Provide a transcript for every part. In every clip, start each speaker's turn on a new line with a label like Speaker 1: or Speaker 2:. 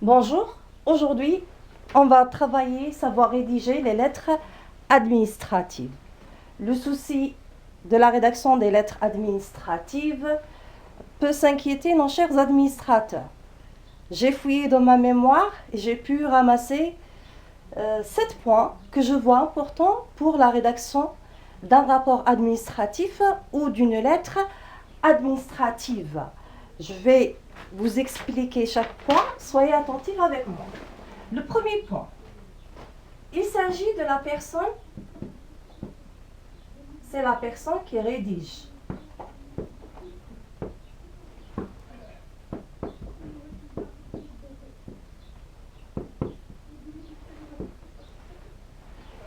Speaker 1: Bonjour, aujourd'hui on va savoir rédiger les lettres administratives. Le souci de la rédaction des lettres administratives peut s'inquiéter nos chers administrateurs. J'ai fouillé dans ma mémoire et j'ai pu ramasser 7 points que je vois importants pour la rédaction d'un rapport administratif ou d'une lettre administrative. Je vais vous expliquer chaque point, soyez attentifs avec moi. Le premier point, il s'agit de la personne, c'est la personne qui rédige.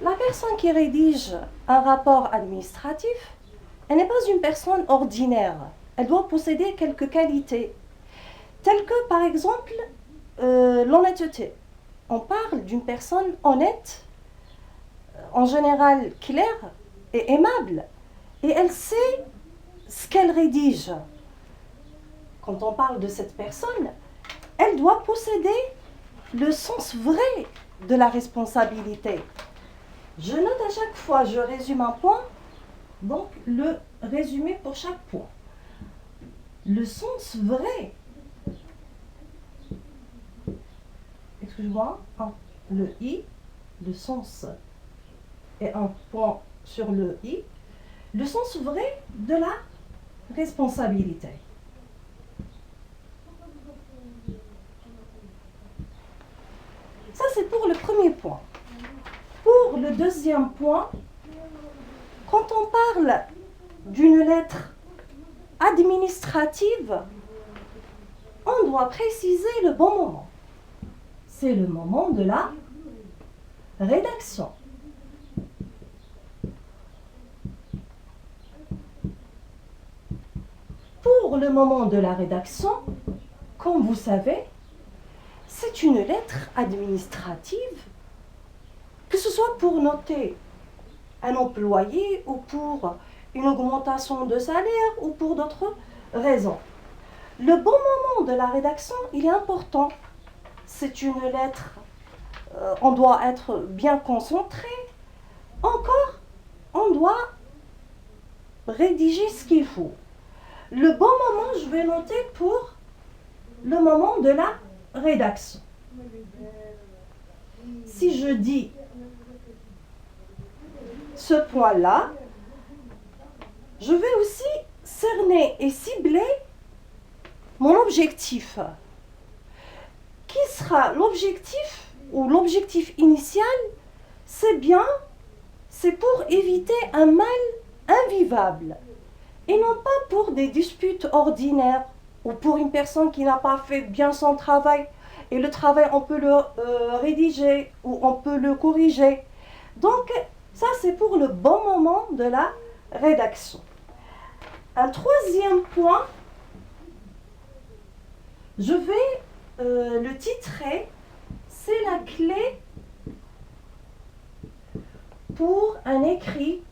Speaker 1: La personne qui rédige un rapport administratif, elle n'est pas une personne ordinaire. Elle doit posséder quelques qualités, telles que par exemple l'honnêteté. On parle d'une personne honnête, en général claire et aimable, et elle sait ce qu'elle rédige. Quand on parle de cette personne, elle doit posséder le sens vrai de la responsabilité. Je note à chaque fois, je résume un point, donc le résumé pour chaque point. Le sens vrai. Excuse-moi, le i, le sens, et un point sur le i, le sens vrai de la responsabilité. Ça, c'est pour le premier point. Pour le deuxième point, quand on parle d'une lettre administrative, on doit préciser le bon moment. C'est le moment de la rédaction. Pour le moment de la rédaction, comme vous savez, c'est une lettre administrative, que ce soit pour noter un employé ou pour une augmentation de salaire ou pour d'autres raisons. Le bon moment de la rédaction, il est important. C'est une lettre, on doit être bien concentré. Encore, on doit rédiger ce qu'il faut. Le bon moment, je vais noter pour le moment de la rédaction. Si je dis ce point-là, je vais aussi cerner et cibler mon objectif. Qui sera l'objectif ou l'objectif initial? C'est pour éviter un mal invivable et non pas pour des disputes ordinaires ou pour une personne qui n'a pas fait bien son travail. Et le travail, on peut le rédiger ou on peut le corriger. Donc, ça, c'est pour le bon moment de la rédaction. Un troisième point, je vais le titrer, c'est la clé pour un écrit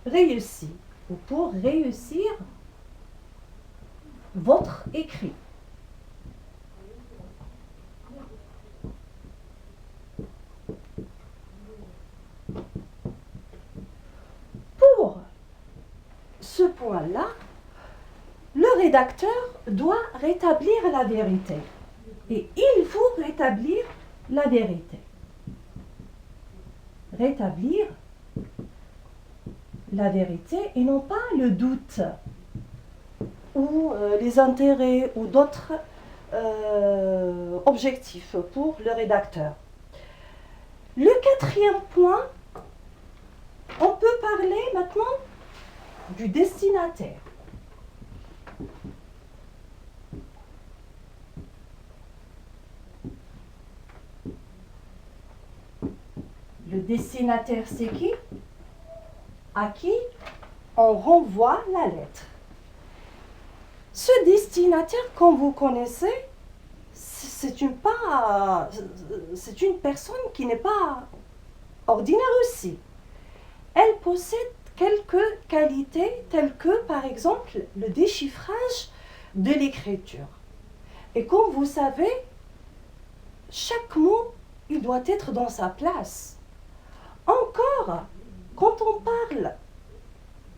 Speaker 1: réussi ou pour réussir votre écrit. Pour ce point-là, le rédacteur doit rétablir la vérité. Et il faut rétablir la vérité. Rétablir la vérité et non pas le doute ou les intérêts ou d'autres objectifs pour le rédacteur. Le quatrième point, on peut parler maintenant du destinataire. Le destinataire, c'est qui? À qui on renvoie la lettre. Ce destinataire, comme vous connaissez, c'est une personne qui n'est pas ordinaire aussi. Elle possède quelques qualités telles que, par exemple, le déchiffrage de l'écriture. Et comme vous savez, chaque mot, il doit être dans sa place. Encore, quand on parle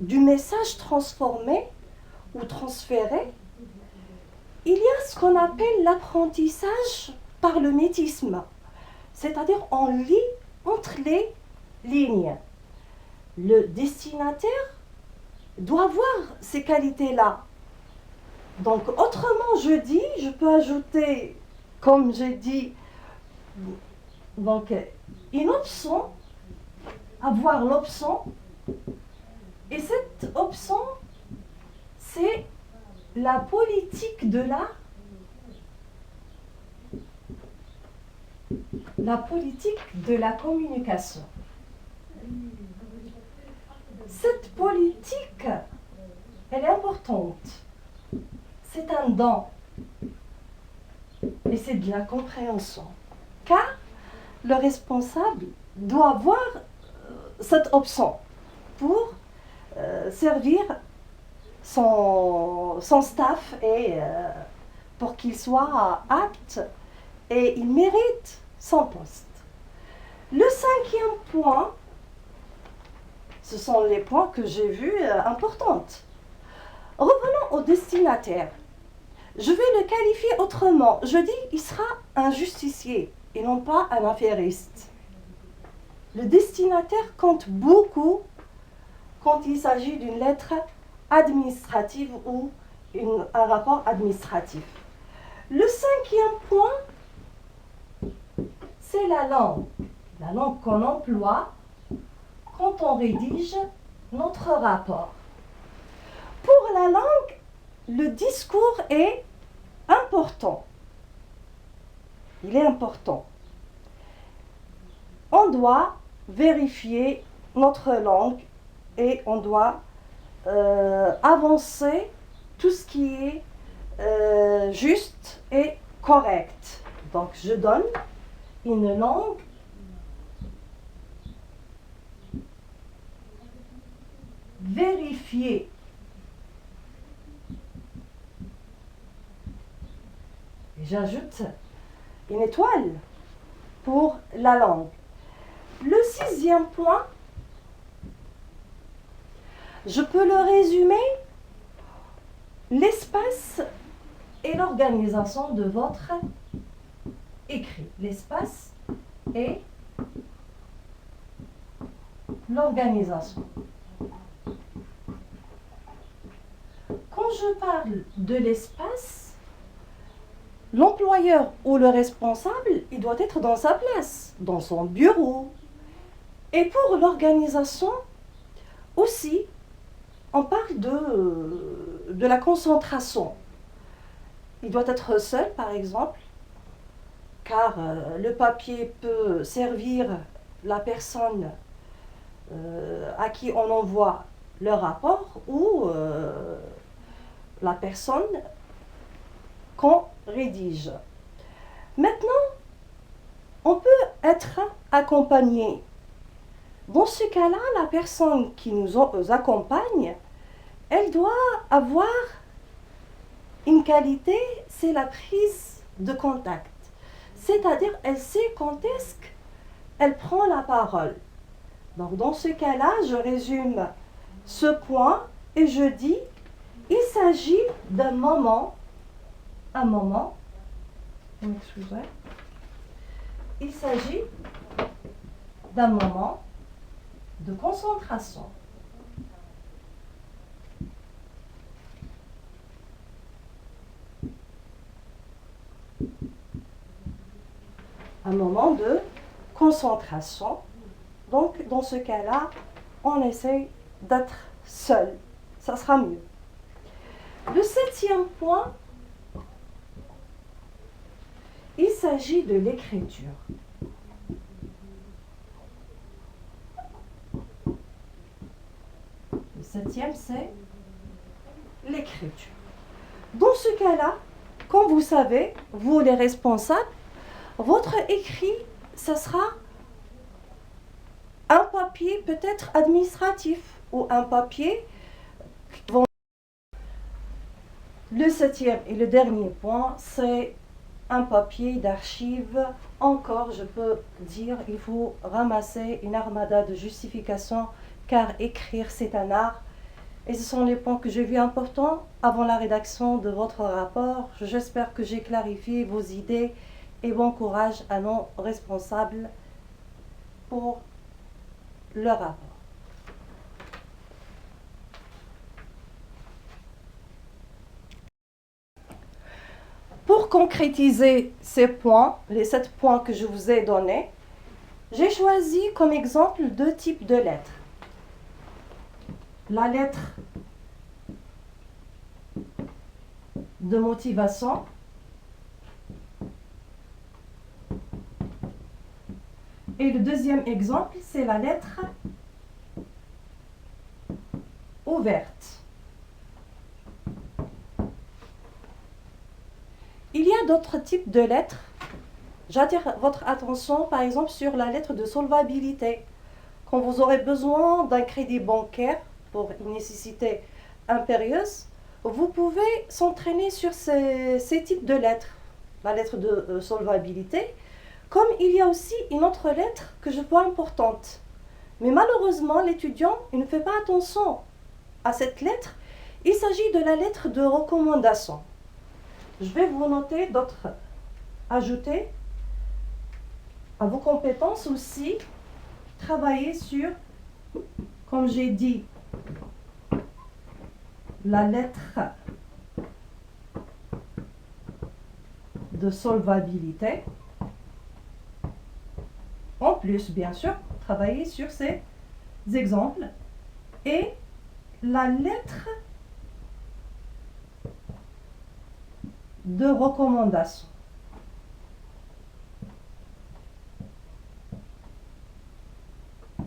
Speaker 1: du message transformé ou transféré, il y a ce qu'on appelle l'apprentissage par le métisme. C'est-à-dire on lit entre les lignes. Le destinataire doit voir ces qualités-là. Donc, autrement, je peux ajouter, comme j'ai dit, donc, une option, avoir l'option, et cette option, c'est la politique de la communication. Cette politique, elle est importante. C'est un don. Et c'est de la compréhension. Car le responsable doit avoir cette option pour servir son staff et pour qu'il soit apte et il mérite son poste. Le cinquième point, ce sont les points que j'ai vus importants. Revenons au destinataire. Je vais le qualifier autrement. Je dis il sera un justicier et non pas un affairiste. Le destinataire compte beaucoup quand il s'agit d'une lettre administrative ou un rapport administratif. Le cinquième point, c'est la langue qu'on emploie quand on rédige notre rapport. Pour la langue, le discours est important. Il est important. On doit vérifier notre langue et on doit avancer tout ce qui est juste et correct. Donc, je donne une langue vérifiée. Et j'ajoute une étoile pour la langue. Le sixième point, je peux le résumer, l'espace et l'organisation de votre écrit. L'espace et l'organisation. Quand je parle de l'espace, l'employeur ou le responsable, il doit être dans sa place, dans son bureau. Et pour l'organisation, aussi, on parle de la concentration. Il doit être seul, par exemple, car le papier peut servir la personne à qui on envoie le rapport ou la personne qu'on rédige. Maintenant, on peut être accompagné. Dans ce cas-là, la personne qui nous accompagne, elle doit avoir une qualité, c'est la prise de contact. C'est-à-dire, elle sait quand est-ce qu'elle prend la parole. Donc, dans ce cas-là, je résume ce point et je dis, il s'agit d'un moment, il s'agit d'un moment de concentration. Un moment de concentration. Donc, dans ce cas-là, on essaye d'être seul. Ça sera mieux. Le septième point, il s'agit de l'écriture. Le septième, c'est l'écriture. Dans ce cas-là, comme vous savez, vous les responsables, votre écrit, ça sera un papier peut-être administratif ou un papier. Le septième et le dernier point, c'est un papier d'archives. Encore, je peux dire, il faut ramasser une armada de justifications, car écrire, c'est un art. Et ce sont les points que j'ai vus importants avant la rédaction de votre rapport. J'espère que j'ai clarifié vos idées et bon courage à nos responsables pour le rapport. Pour concrétiser ces points, les 7 points que je vous ai donnés, j'ai choisi comme exemple 2 types de lettres. La lettre de motivation et le deuxième exemple, c'est la lettre ouverte. Il y a d'autres types de lettres. J'attire votre attention par exemple sur la lettre de solvabilité. Quand vous aurez besoin d'un crédit bancaire pour une nécessité impérieuse, vous pouvez s'entraîner sur ces types de lettres. La lettre de solvabilité, comme il y a aussi une autre lettre que je vois importante. Mais malheureusement, l'étudiant il ne fait pas attention à cette lettre. Il s'agit de la lettre de recommandation. Je vais vous noter d'autres ajouter à vos compétences aussi. Travailler sur, comme j'ai dit, la lettre de solvabilité. En plus, bien sûr, travailler sur ces exemples et la lettre de recommandation.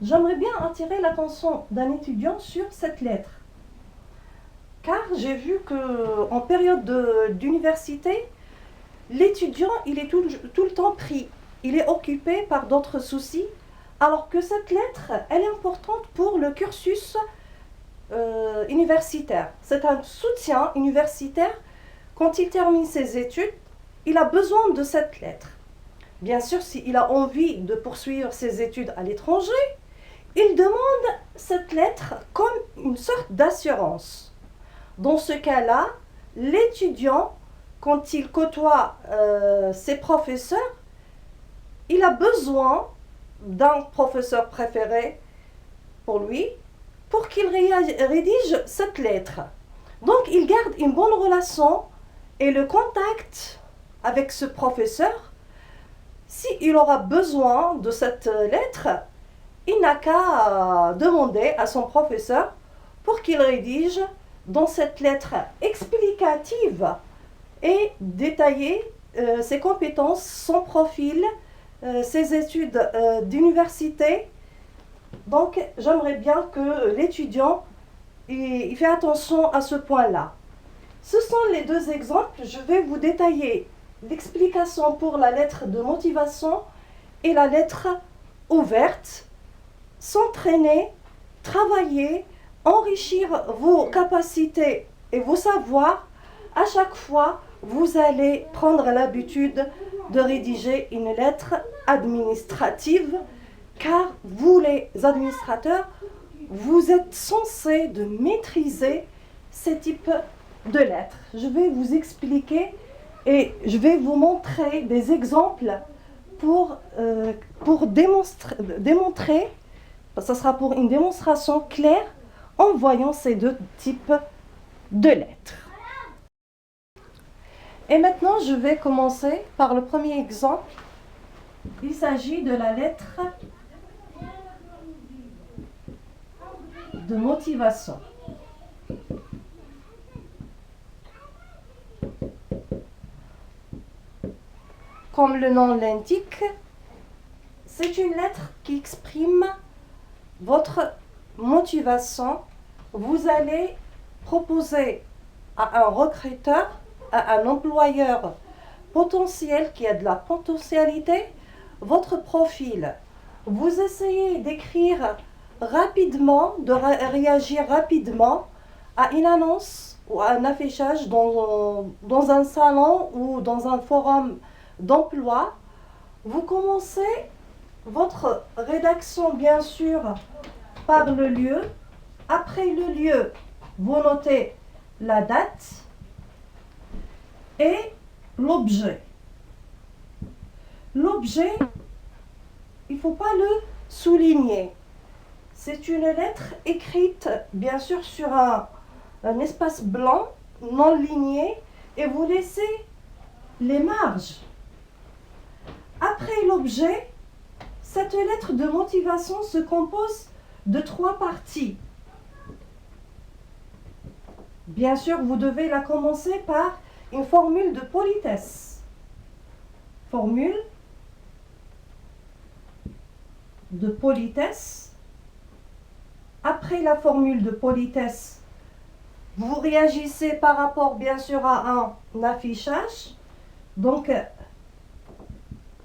Speaker 1: J'aimerais bien attirer l'attention d'un étudiant sur cette lettre, car j'ai vu qu'en période d'université, l'étudiant il est tout le temps pris, il est occupé par d'autres soucis, alors que cette lettre, elle est importante pour le cursus universitaire. C'est un soutien universitaire. Quand il termine ses études, il a besoin de cette lettre. Bien sûr, s'il a envie de poursuivre ses études à l'étranger, il demande cette lettre comme une sorte d'assurance. Dans ce cas-là, l'étudiant, quand il côtoie ses professeurs, il a besoin d'un professeur préféré pour lui, pour qu'il rédige cette lettre. Donc, il garde une bonne relation et le contact avec ce professeur. S'il aura besoin de cette lettre, il n'a qu'à demander à son professeur pour qu'il rédige dans cette lettre explicative et détailler ses compétences, son profil, ses études d'université. Donc, j'aimerais bien que l'étudiant il fait attention à ce point-là. Ce sont les 2 exemples. Je vais vous détailler l'explication pour la lettre de motivation et la lettre ouverte. S'entraîner, travailler, enrichir vos capacités et vos savoirs. À chaque fois, vous allez prendre l'habitude de rédiger une lettre administrative, car vous, les administrateurs, vous êtes censés de maîtriser ces types de lettres. Je vais vous expliquer et je vais vous montrer des exemples pour démontrer, ce sera pour une démonstration claire en voyant ces 2 types de lettres. Et maintenant, je vais commencer par le premier exemple. Il s'agit de la lettre de motivation. Comme le nom l'indique, c'est une lettre qui exprime votre motivation. Vous allez proposer à un recruteur, à un employeur potentiel qui a de la potentialité, votre profil. Vous essayez d'écrire rapidement, de réagir rapidement à une annonce ou à un affichage dans un salon ou dans un forum d'emploi, vous commencez votre rédaction bien sûr par le lieu. Après le lieu, vous notez la date et l'objet. L'objet, il ne faut pas le souligner. C'est une lettre écrite bien sûr sur un espace blanc non ligné et vous laissez les marges. Après l'objet, cette lettre de motivation se compose de 3 parties. Bien sûr, vous devez la commencer par une formule de politesse. Formule de politesse. Après la formule de politesse, vous réagissez par rapport bien sûr à un affichage. Donc,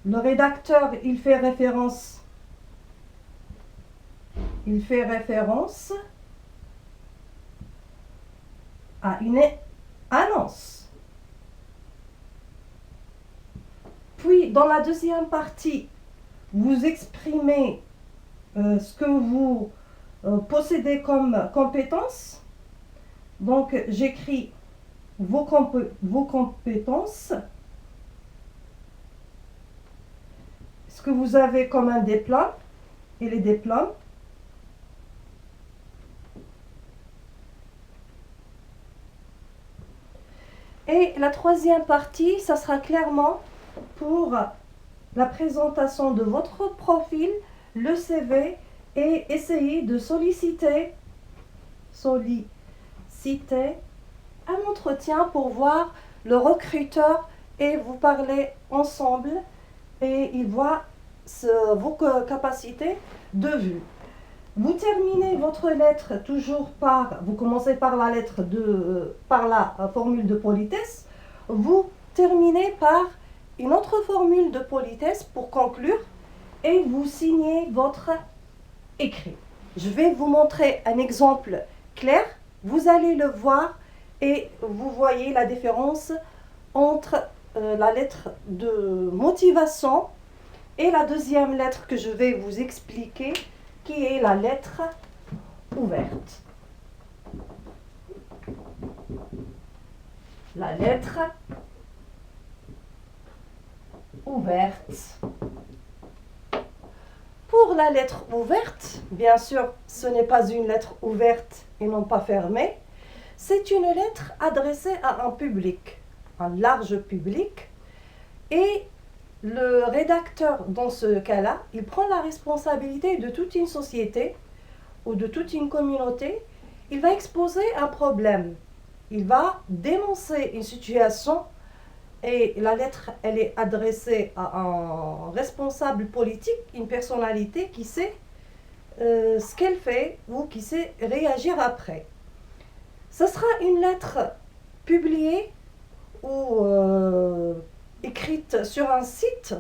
Speaker 1: le rédacteur, il fait référence à une annonce. Puis, dans la deuxième partie, vous exprimez ce que vous possédez comme compétences. Donc, j'écris vos compétences. Ce que vous avez comme un diplôme et les diplômes. Et la troisième partie, ça sera clairement pour la présentation de votre profil, le CV, et essayer de solliciter un entretien pour voir le recruteur et vous parler ensemble et il voit vos capacités de vue. Vous terminez votre lettre toujours vous commencez par la lettre par la formule de politesse, vous terminez par une autre formule de politesse pour conclure et vous signez votre écrit. Je vais vous montrer un exemple clair, vous allez le voir et vous voyez la différence entre la lettre de motivation et la deuxième lettre que je vais vous expliquer, qui est la lettre ouverte. La lettre ouverte. Pour la lettre ouverte, bien sûr, ce n'est pas une lettre ouverte et non pas fermée. C'est une lettre adressée à un public, un large public. Et le rédacteur, dans ce cas-là, il prend la responsabilité de toute une société ou de toute une communauté. Il va exposer un problème. Il va dénoncer une situation et la lettre, elle est adressée à un responsable politique, une personnalité qui sait ce qu'elle fait ou qui sait réagir après. Ce sera une lettre publiée ou écrite sur un site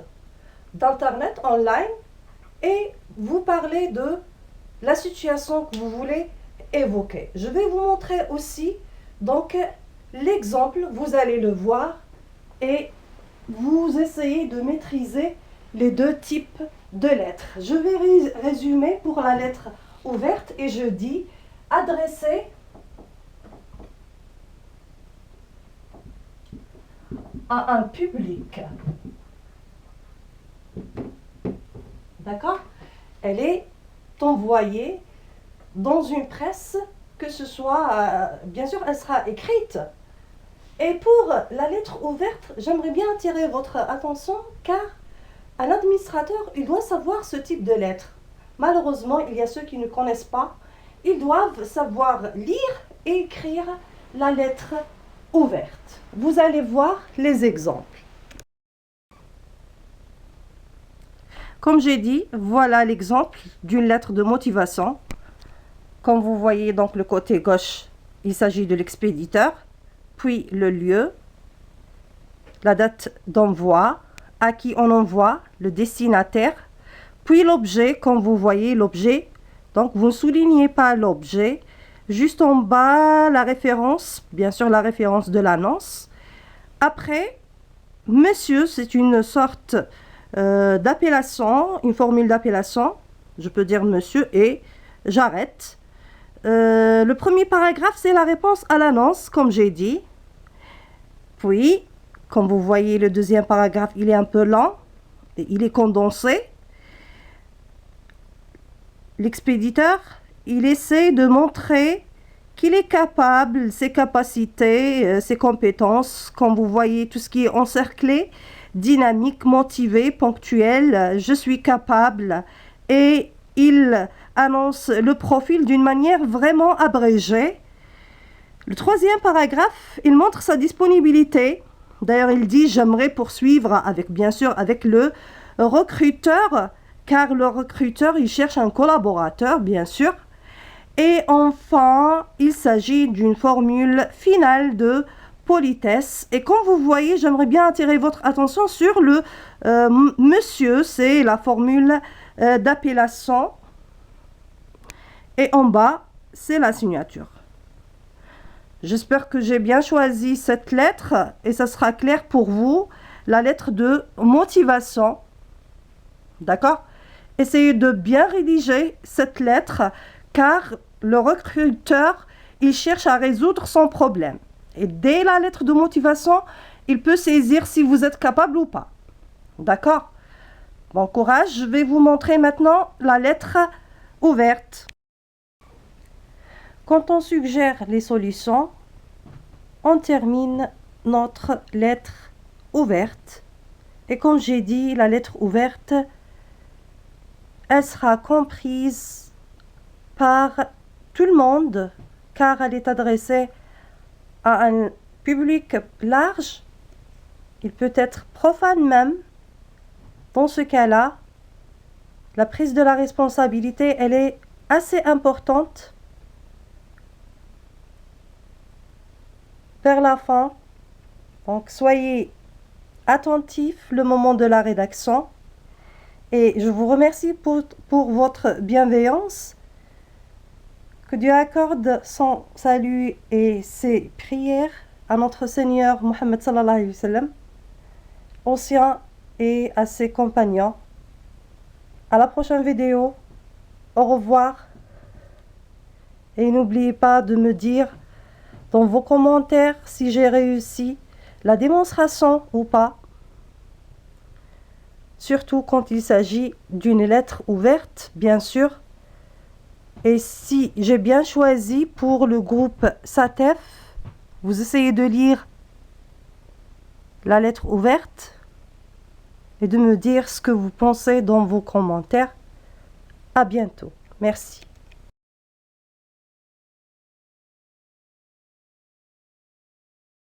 Speaker 1: d'internet online et vous parlez de la situation que vous voulez évoquer. Je vais vous montrer aussi donc l'exemple, vous allez le voir et vous essayez de maîtriser les deux types de lettres. Je vais résumer pour la lettre ouverte et je dis adressé à un public. D'accord? Elle est envoyée dans une presse, que ce soit, bien sûr, elle sera écrite. Et pour la lettre ouverte, j'aimerais bien attirer votre attention car un administrateur, il doit savoir ce type de lettre. Malheureusement, il y a ceux qui ne connaissent pas. Ils doivent savoir lire et écrire la lettre ouverte. Vous allez voir les exemples. Comme j'ai dit, voilà l'exemple d'une lettre de motivation. Comme vous voyez donc le côté gauche, il s'agit de l'expéditeur, puis le lieu, la date d'envoi, à qui on envoie, le destinataire, puis l'objet, comme vous voyez l'objet. Donc vous ne soulignez pas l'objet, juste en bas la référence, bien sûr la référence de l'annonce. Après, monsieur, c'est une sorte d'appellation, une formule d'appellation. Je peux dire monsieur et j'arrête. Le premier paragraphe, c'est la réponse à l'annonce, comme j'ai dit. Puis, comme vous voyez, le deuxième paragraphe, il est un peu lent et il est condensé. L'expéditeur, il essaie de montrer qu'il est capable, ses capacités, ses compétences, comme vous voyez, tout ce qui est encerclé, dynamique, motivé, ponctuel, je suis capable. Et il annonce le profil d'une manière vraiment abrégée. Le troisième paragraphe, il montre sa disponibilité. D'ailleurs, il dit « J'aimerais poursuivre avec, bien sûr, avec le recruteur », car le recruteur, il cherche un collaborateur, bien sûr. Et enfin, il s'agit d'une formule finale de politesse. Et comme vous voyez, j'aimerais bien attirer votre attention sur le monsieur, c'est la formule d'appellation. Et en bas, c'est la signature. J'espère que j'ai bien choisi cette lettre et ça sera clair pour vous, la lettre de motivation. D'accord? Essayez de bien rédiger cette lettre car le recruteur, il cherche à résoudre son problème. Et dès la lettre de motivation, il peut saisir si vous êtes capable ou pas. D'accord? Bon courage, je vais vous montrer maintenant la lettre ouverte. Quand on suggère les solutions, on termine notre lettre ouverte. Et comme j'ai dit, la lettre ouverte, elle sera comprise par tout le monde car elle est adressée à un public large. Il peut être profane même. Dans ce cas-là, la prise de la responsabilité, elle est assez importante. Vers la fin, donc soyez attentifs le moment de la rédaction. Et je vous remercie pour votre bienveillance. Que Dieu accorde son salut et ses prières à notre Seigneur Mohammed sallallahu alayhi wa sallam, aux siens et à ses compagnons. À la prochaine vidéo. Au revoir. Et n'oubliez pas de me dire dans vos commentaires si j'ai réussi la démonstration ou pas. Surtout quand il s'agit d'une lettre ouverte, bien sûr. Et si j'ai bien choisi pour le groupe SATEF, vous essayez de lire la lettre ouverte et de me dire ce que vous pensez dans vos commentaires. À bientôt. Merci.